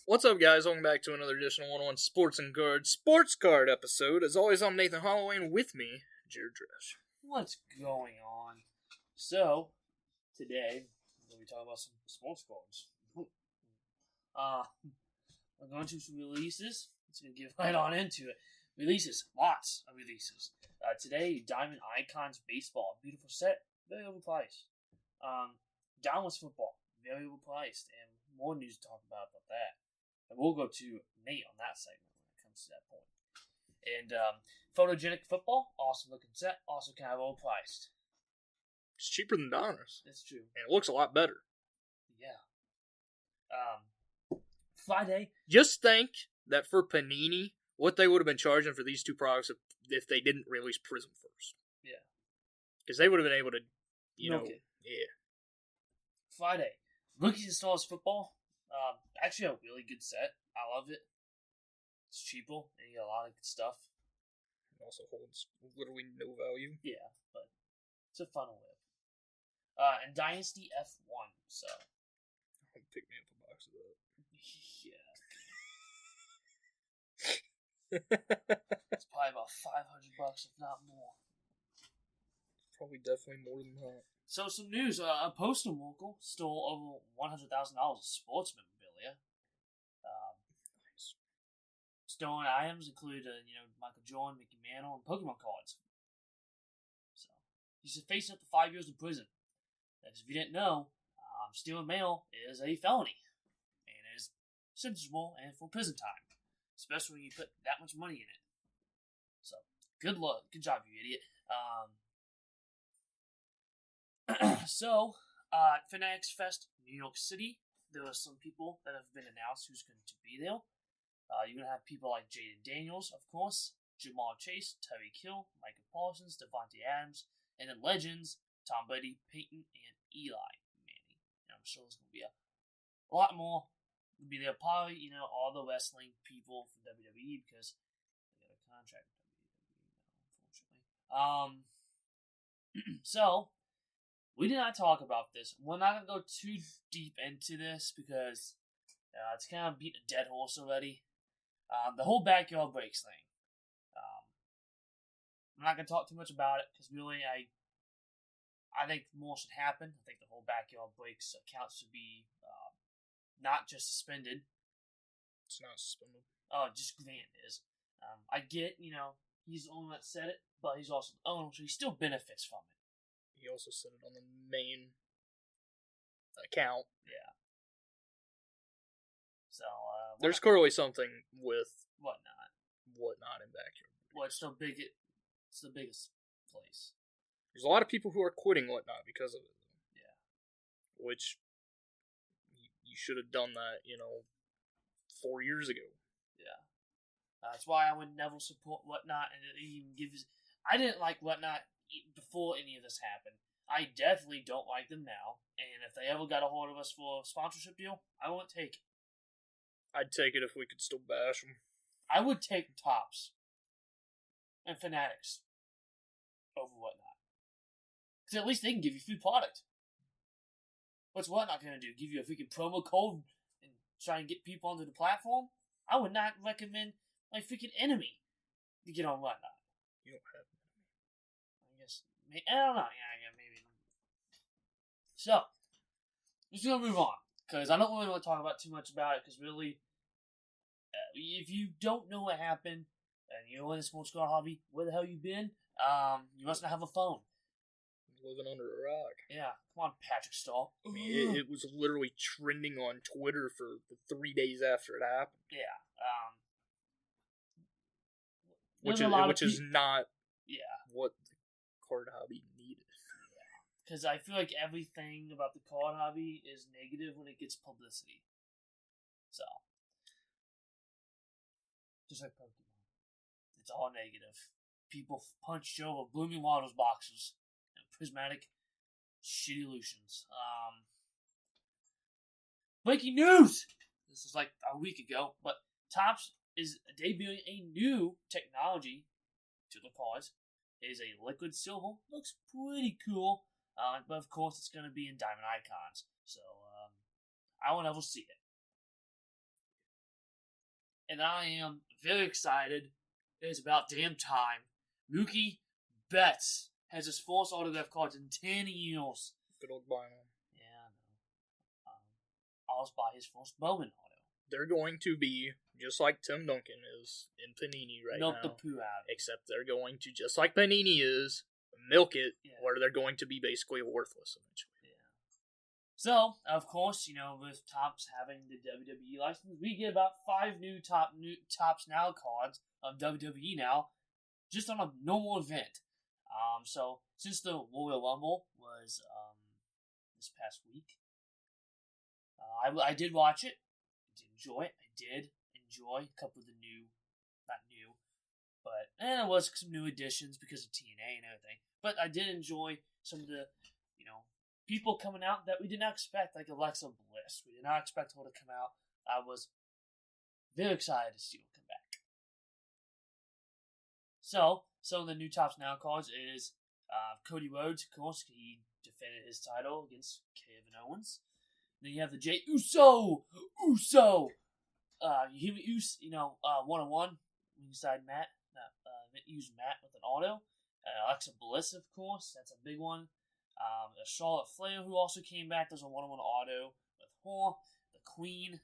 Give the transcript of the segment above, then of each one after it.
What's up, guys? Welcome back to another edition of 101 Sports and Cards Sports Card episode. As always, I'm Nathan Holloway, and with me, Jared Dresch. What's going on? So, today, we're going to be talking about some sports cards. We're going to some releases. Let's get right on into it. Releases. Lots of releases. Today, Diamond Icons Baseball. Beautiful set. Very overpriced. Donruss Football. Very overpriced. And more news to talk about that. And we'll go to Nate on that segment when it comes to that point. And Photogenic Football, awesome looking set, also kind of overpriced. It's cheaper than Donruss. That's true. And it looks a lot better. Yeah. Friday. Just think that for Panini, what they would have been charging for these two products if they didn't release Prism first. Yeah. Because they would have been able to, Okay. Yeah. Friday. Rookies and Stars Football. Actually a really good set. I love it. It's cheaper, and you got a lot of good stuff. It also holds literally no value. Yeah, but it's a fun whip. And Dynasty F1, so. I'll pick me up a box of that. Yeah. It's probably about $500, if not more. Probably definitely more than that. So some news: a postal local stole over $100,000 of sports memorabilia. Nice. Stolen items include, Michael Jordan, Mickey Mantle, and Pokemon cards. So he's facing up to 5 years in prison. Because if you didn't know, stealing mail is a felony, and is sentenciable and for prison time, especially when you put that much money in it. So good luck, good job, you idiot. So, Fanatics Fest, New York City, there are some people that have been announced who's going to be there. You're going to have people like Jaden Daniels, of course, Jamal Chase, Tyreek Hill, Micah Parsons, Devontae Adams, and then legends, Tom Brady, Peyton, and Eli Manning. And I'm sure there's going to be a lot more. Will be there probably, all the wrestling people from WWE because they got a contract with WWE now, unfortunately. So, we did not talk about this. We're not going to go too deep into this because it's kind of beating a dead horse already. The whole backyard breaks thing. I'm not going to talk too much about it because really I think more should happen. I think the whole backyard breaks account should be not just suspended. It's not suspended. Oh, just Grant is. I get, he's the only one that said it, but he's also the owner, so he still benefits from it. He also said it on the main account. Yeah. So, there's clearly something with whatnot in backyard. Well, it's the biggest place. There's a lot of people who are quitting whatnot because of it. Yeah. Which you should have done that, 4 years ago. Yeah. That's why I would never support whatnot and even I didn't like whatnot before any of this happened. I definitely don't like them now, and if they ever got a hold of us for a sponsorship deal, I won't take it. I'd take it if we could still bash them. I would take Tops and Fanatics over whatnot. Because at least they can give you free product. What's whatnot going to do? Give you a freaking promo code and try and get people onto the platform? I would not recommend my freaking enemy to get on whatnot. You don't have I don't know. Yeah, maybe. So, I'm just going to move on. Because I don't really want to talk about too much about it. Because really, if you don't know what happened, and you're in the sports car hobby, where the hell you been? You must not have a phone. Living under a rock. Yeah, come on, Patrick Stahl. I mean, it was literally trending on Twitter for 3 days after it happened. Yeah. Which is not what the card hobby needed. Yeah. Because I feel like everything about the card hobby is negative when it gets publicity. So. Just like Pokemon. It's all negative. People punched over Blooming Waters boxes and prismatic shitty illusions. Breaking news! This is like a week ago, but Topps is debuting a new technology to the cards. It is a liquid silver. Looks pretty cool. But of course it's going to be in diamond icons. So, I will never see it. and I am very excited. It is about damn time. Mookie Betts has his first autograph cards in 10 years. Good old Bynum. Yeah, I was by his first Bowman auto. They're going to be just like Tim Duncan is in Panini right Milk now. the poo out. Except they're going to, just like Panini is, milk it, Yeah. where they're going to be basically worthless eventually. Yeah. So, of course, with Topps having the WWE license, we get about 5 new Topps Now cards of WWE now, just on a normal event. So since the Royal Rumble was this past week, I did watch it. I did enjoy a couple of the not new, but there was some new additions because of TNA and everything. But I did enjoy some of the, people coming out that we did not expect, like Alexa Bliss. We did not expect her to come out. I was very excited to see her come back. So, some of the new Topps Now cards is Cody Rhodes, of course. He defended his title against Kevin Owens. Then you have the Jey Uso. One-on-one. Inside Matt. Use Matt with an auto. Alexa Bliss, of course. That's a big one. Charlotte Flair, who also came back. There's a one-on-one auto with her. The Queen.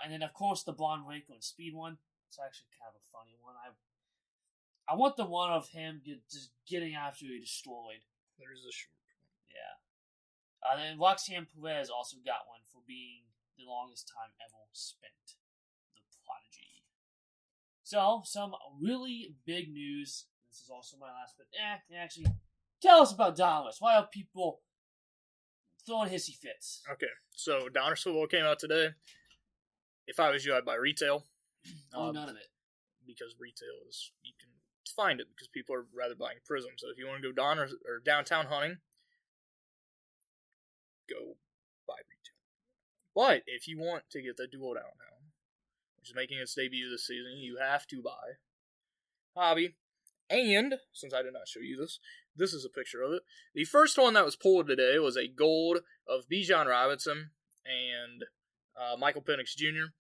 And then, of course, the Blonde Breaker and Speed one. It's actually kind of a funny one. I want the one of him just getting absolutely destroyed. There's a short one. Yeah. Then Roxanne Perez also got one for being the longest time ever spent. The Prodigy. So, some really big news. This is also my last bit. Actually, tell us about Donruss. Why are people throwing hissy fits? Okay, so Donruss football came out today. If I was you, I'd buy retail. None of it. Because retail is, you can find it because people are rather buying Prism. So if you want to go Donruss or downtown hunting, go buy retail. But if you want to get the dual downtown, which is making its debut this season, you have to buy Hobby. And, since I did not show you this is a picture of it. The first one that was pulled today was a gold of Bijan Robinson and Michael Penix Jr.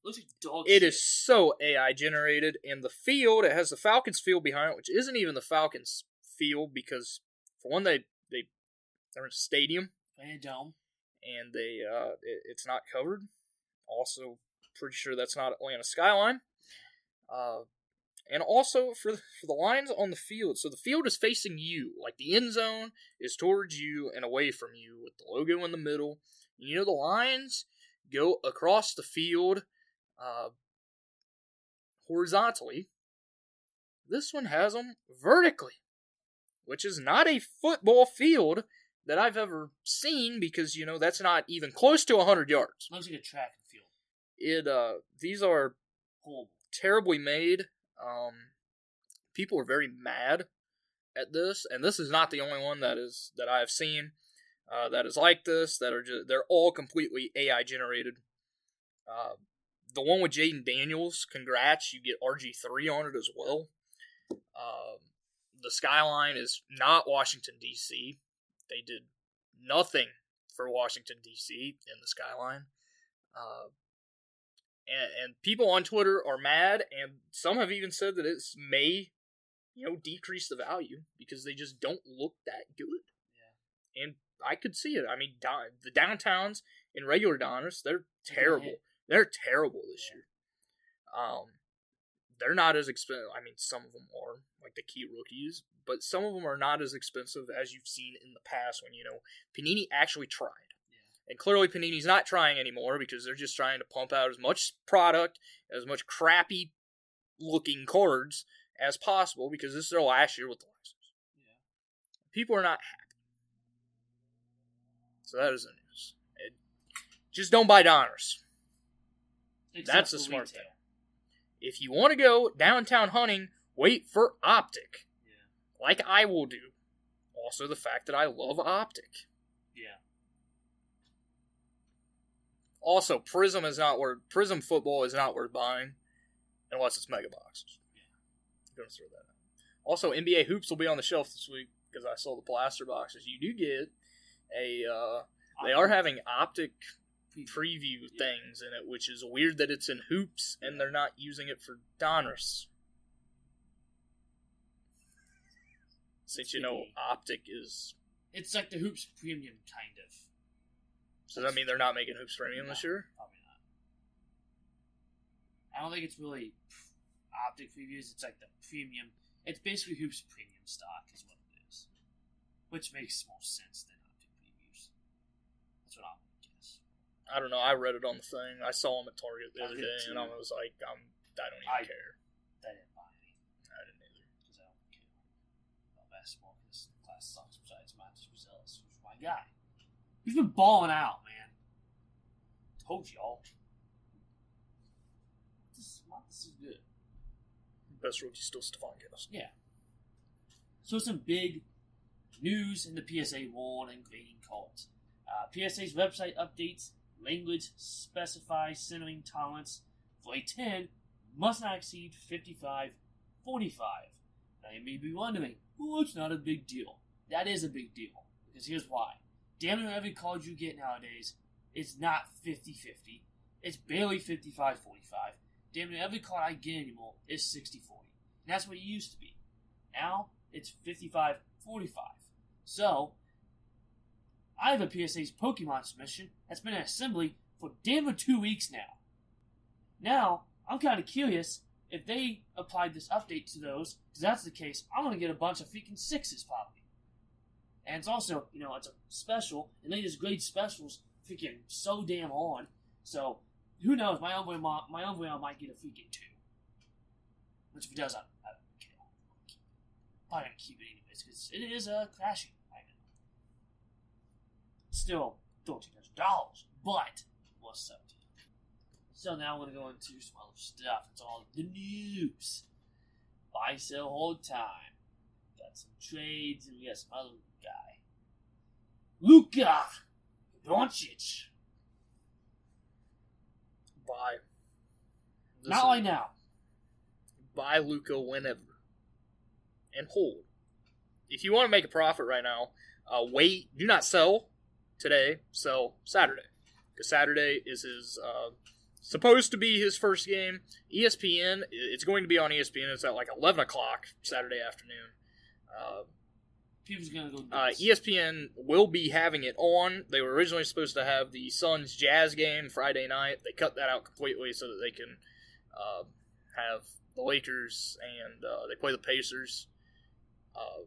Looks like dog It shit. is so AI generated, and the field, it has the Falcons field behind it, which isn't even the Falcons field because for one, they're in a stadium in a dome, and it's not covered. Also, pretty sure that's not Atlanta skyline. And also for the lines on the field, so the field is facing you, like the end zone is towards you and away from you, with the logo in the middle. The lines go across the field horizontally. This one has them vertically, which is not a football field that I've ever seen because, that's not even close to 100 yards. Looks like a track field. These are horrible, terribly made. People are very mad at this, and this is not the only one that I have seen that is like this. They're all completely AI generated. The one with Jaden Daniels, congrats, you get RG3 on it as well. The skyline is not Washington D.C. They did nothing for Washington D.C. in the skyline. And people on Twitter are mad, and some have even said that it may, decrease the value because they just don't look that good. Yeah. And I could see it. I mean, the downtowns in regular Donruss, they're terrible. They're terrible this year. They're not as expensive. I mean, some of them are, like the key rookies, but some of them are not as expensive as you've seen in the past when, Panini actually tried. And clearly Panini's not trying anymore because they're just trying to pump out as much product, as much crappy looking cards as possible because this is their last year with the license. Yeah. People are not happy. So that is the news. Just don't buy Donruss. That's the smart thing. If you want to go downtown hunting, wait for Optic. Yeah. Like I will do. Also the fact that I love Optic. Yeah. Also, Prism football is not worth buying unless it's mega boxes. Yeah. I'm gonna throw that out. Also, NBA hoops will be on the shelf this week because I saw the plaster boxes. You do get they are having Optic preview things in it, which is weird that it's in hoops and they're not using it for Donruss. Since you know Optic is... It's like the hoops premium, kind of. So does that mean they're not making hoops premium this year? Probably not. I don't think it's really Optic previews. It's like the premium. It's basically hoops premium stock is what it is. Which makes more sense than Optic previews. That's what I'm going to guess. I don't know. I read it on the thing. I saw them at Target the other day, and I was like, I don't even care. I didn't buy any. I didn't either. Because I don't care about basketball, because the class sucks besides Matt Rosellis, who's my guy. He's been balling out, man. Told y'all. This is good. Best rookie still Stephon Gillis. Yeah. So some big news in the PSA world and grading cards. PSA's website updates language specifies centering tolerance for a 10 must not exceed 55/45. Now you may be wondering, well, it's not a big deal. That is a big deal, because here's why. Damn near every card you get nowadays is not 50-50. It's barely 55-45. Damn near every card I get anymore is 60-40. And that's what it used to be. Now, it's 55-45. So, I have a PSA's Pokemon submission that's been in assembly for damn near 2 weeks now. Now, I'm kind of curious if they applied this update to those, because that's the case, I'm going to get a bunch of freaking 6s probably. And it's also, it's a special, and they just grade specials freaking so damn on. So, who knows, my Umbreon might get a freaking 2. Which if it does, I don't care. I'm probably going to keep it anyways, because it is crashing right now. Still, $1,300, but what's up to you? So now I'm going to go into some other stuff. It's all the news. Buy, sell, hold time. Got some trades, and we got some other guy. Luka Doncic. Buy. Not right now. Buy Luka whenever. And hold. If you want to make a profit right now, wait. Do not sell today. Sell Saturday. Because Saturday is his... supposed to be his first game. ESPN, it's going to be on ESPN. It's at like 11 o'clock Saturday afternoon. People's going to go nuts. ESPN will be having it on. They were originally supposed to have the Suns Jazz game Friday night. They cut that out completely so that they can have the Lakers and they play the Pacers. I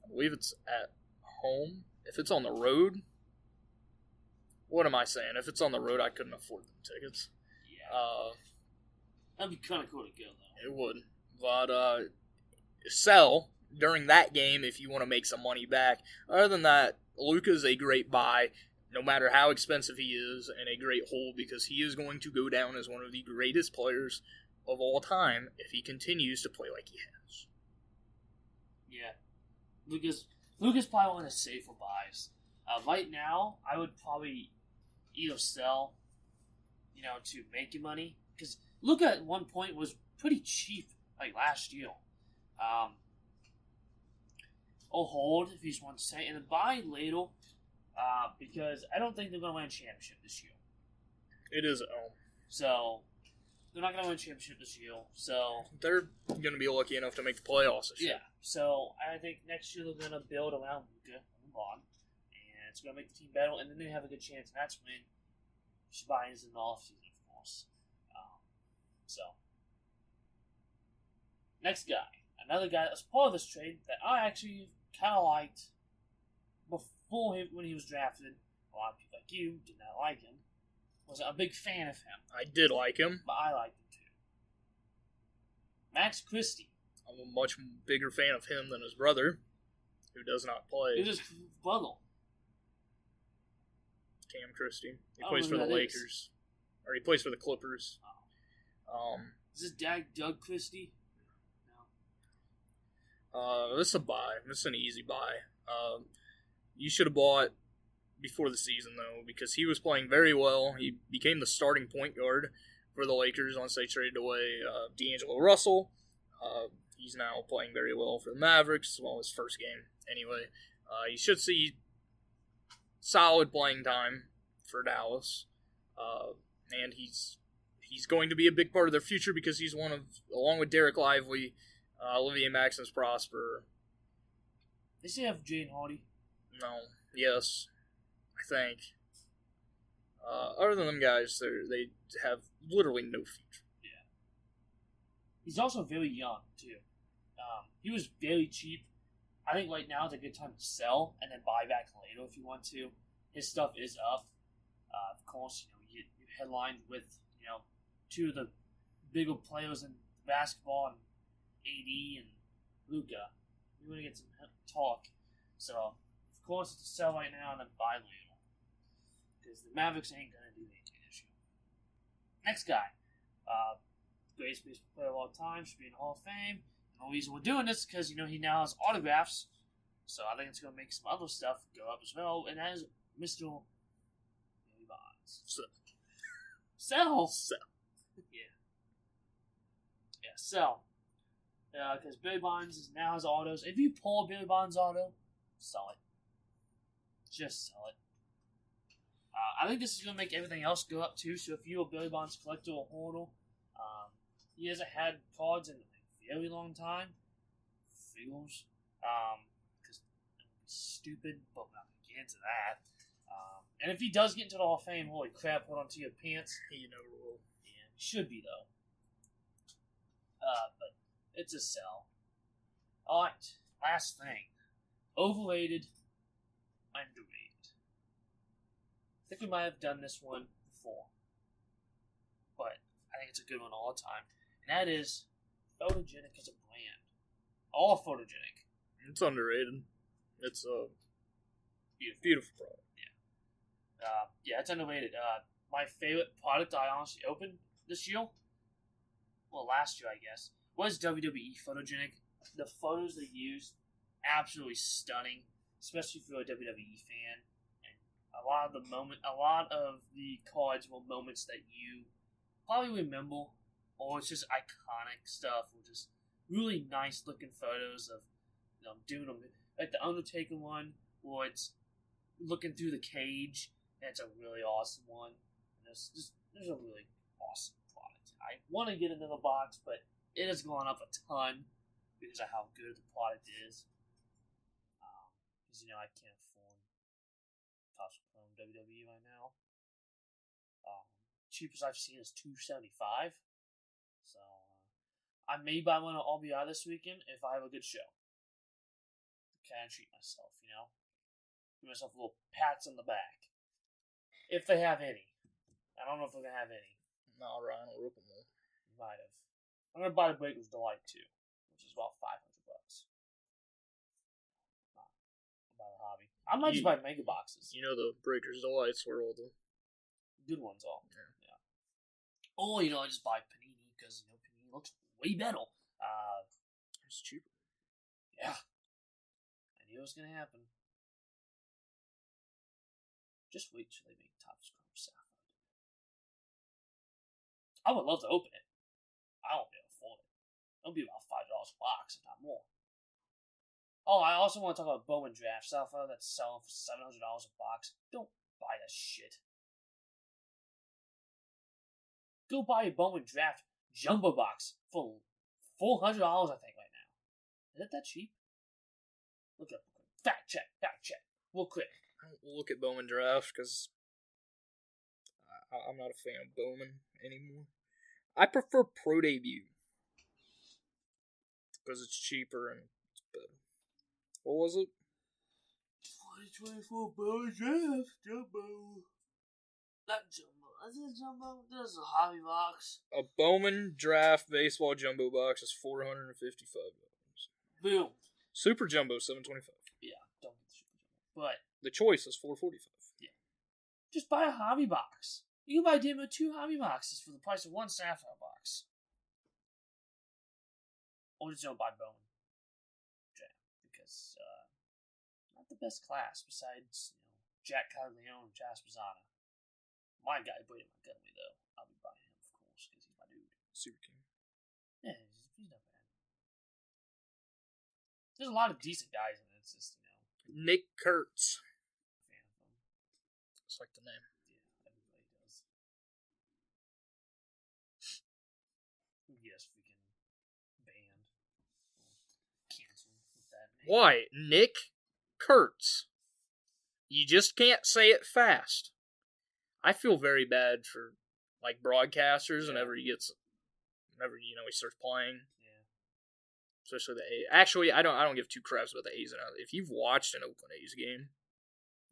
believe it's at home. If it's on the road... What am I saying? If it's on the road, I couldn't afford the tickets. Yeah. That'd be kind of cool to go, though. It would. But, sell during that game if you want to make some money back. Other than that, Luka's a great buy, no matter how expensive he is, and a great hold, because he is going to go down as one of the greatest players of all time if he continues to play like he has. Yeah. Luka's probably one of the safer buys. Right now, I would probably either sell, to make you money. Because Luka at one point was pretty cheap, like last year. Or hold, if you just want to say. And then buy later, because I don't think they're going to win a championship this year. It is at home. So, they're not going to win a championship this year. So they're going to be lucky enough to make the playoffs this year. Yeah. So, I think next year they're going to build around Luka. Move on. It's going to make the team better, and then they have a good chance, and that's when you should buy in the offseason, of course. Next guy. Another guy that was part of this trade that I actually kind of liked before him when he was drafted. A lot of people like you did not like him. Wasn't a big fan of him. I did like him. But I liked him, too. Max Christie. I'm a much bigger fan of him than his brother, who does not play. It is his brother. Cam Christie. He plays for the Lakers. Or he plays for the Clippers. Oh. Is this Doug Christie? No. This is a buy. This is an easy buy. You should have bought before the season, though, because he was playing very well. He became the starting point guard for the Lakers once they traded away D'Angelo Russell. He's now playing very well for the Mavericks. Well, his first game, anyway. You should see solid playing time for Dallas, and he's going to be a big part of their future because he's one of, along with Derek Lively, Olivier Maximus Prosper. They still have Jane Hardy. No, yes, I think. Other than them guys, they have literally no future. Yeah. He's also very young too. He was very cheap. I think right now is a good time to sell and then buy back later if you want to. His stuff is up. Of course, you get headlined with two of the bigger players in basketball, and AD and Luka. We want to get some talk. So, of course, it's a sell right now and then buy later. Because the Mavericks ain't going to do anything this year. Next guy. Greatest baseball player of all time. Should be in the Hall of Fame. The reason we're doing this is because, he now has autographs. So I think it's going to make some other stuff go up as well. And that is Mr. Billy Bonds. Sell. Yeah. Yeah, sell. Because Billy Bonds is now his autos. If you pull Billy Bonds' auto, sell it. Just sell it. I think this is going to make everything else go up too. So if you're a Billy Bonds collector or hoarder, he hasn't had cards in a very long time. Feels. Because stupid, but we're not going to get into that. And if he does get into the Hall of Fame, holy crap, hold on to your pants. You know the rule. Yeah, should be though. But it's a sell. Alright, last thing. Overrated, underrated. I think we might have done this one before. But I think it's a good one all the time. And that is photogenic as a brand. All photogenic. It's underrated. It's a beautiful product. Yeah, it's underrated. My favorite product I honestly opened this year, well, last year I guess, was WWE Photogenic. The photos they used, absolutely stunning, especially if you're a WWE fan. And a lot of the cards were moments that you probably remember, or it's just iconic stuff, or just really nice looking photos of doing them. Like the Undertaker one, where it's looking through the cage. That's a really awesome one. And there's a really awesome product. I want to get another box, but it has gone up a ton because of how good the product is. Because I can't afford Tops Chrome WWE right now. Cheapest I've seen is $275. So I may buy one at RBI this weekend if I have a good show. Can I treat myself? Give myself a little pats on the back. If they have any. I don't know if they're going to have any. No, Ryan will rip them all. Might have. I'm going to buy the Breaker's Delight too, which is about $500. I'll buy the hobby. I might just buy mega boxes. The Breaker's Delights where all the good ones are. Yeah. Or, I just buy Panini because, Panini looks way better. It's cheaper. Yeah. I knew it was going to happen. Just wait till they make Topps Chrome Sapphire. I would love to open it. I won't be able to afford it. It'll be about $5 a box, if not more. Oh, I also want to talk about Bowman Draft Sapphire that's selling for $700 a box. Don't buy that shit. Go buy a Bowman Draft Jumbo box for $400, I think, right now. Is it that cheap? Look it up. Fact check. Real quick. I don't look at Bowman Draft because I'm not a fan of Bowman anymore. I prefer Pro Debut because it's cheaper and it's better. What was it? 2024 Bowman Draft Jumbo. Not Jumbo. Is it Jumbo? There's a hobby box. A Bowman Draft Baseball Jumbo box is $455. Boom. Super Jumbo $725. Yeah, don't get the Super Jumbo. But the choice is $445. Yeah. Just buy a hobby box. You can buy damn 2 hobby boxes for the price of 1 Sapphire box. Or just don't buy Bowman Draft because not the best class besides Jack Caglione and Chas Pizzana. My guy, Brady Montgomery, though, I'll be buying him, of course, because he's my dude. Super King. Yeah, he's not bad. There's a lot of decent guys in it. It's just Nick Kurtz. Fan of him. It's like the name. Why? Nick Kurtz. You just can't say it fast. I feel very bad for like broadcasters whenever he starts playing. Yeah. Especially the A. Actually, I don't give two craps about the A's. If you've watched an Oakland A's game,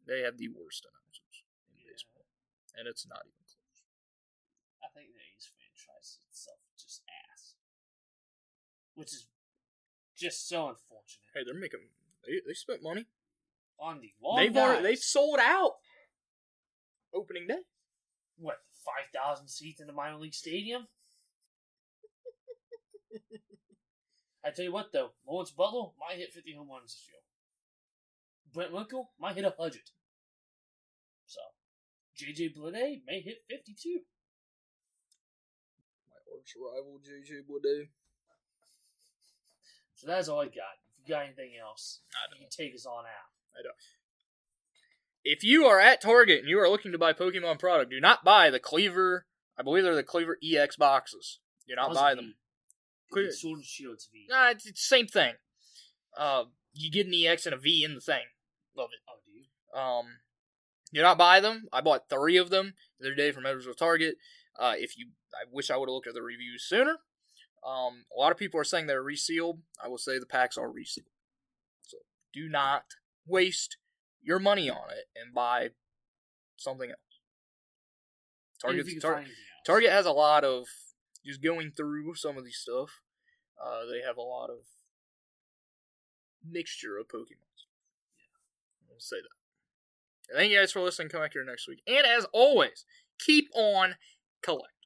they have the worst announcers in baseball, and it's not even close. I think the A's franchise itself just ass, which is just so unfortunate. Hey, they're making. They spent money On the long they've sold out opening day. What, 5,000 seats in the minor league stadium? I tell you what, though, Lawrence Butler might hit 50 home runs this year. Brent Winkle might hit 100. So, JJ Bleday may hit 52. My arch rival, JJ Bleday. So that's all I got. If you got anything else, I you can take us on out. I don't. If you are at Target and you are looking to buy Pokemon product, do not buy the Cleaver. I believe they're the Cleaver EX boxes. Do not buy them. Sword and Shield's V. Nah, it's the same thing. You get an EX and a V in the thing. Love it. Oh, do you? Do not buy them. I bought 3 of them the other day from Edwardsville Target. I wish I would have looked at the reviews sooner. A lot of people are saying they're resealed. I will say the packs are resealed. So do not waste your money on it and buy something else. Target has a lot of, just going through some of these stuff, they have a lot of mixture of Pokemon. Yeah. I'll say that. Thank you guys for listening. Come back here next week. And as always, keep on collecting.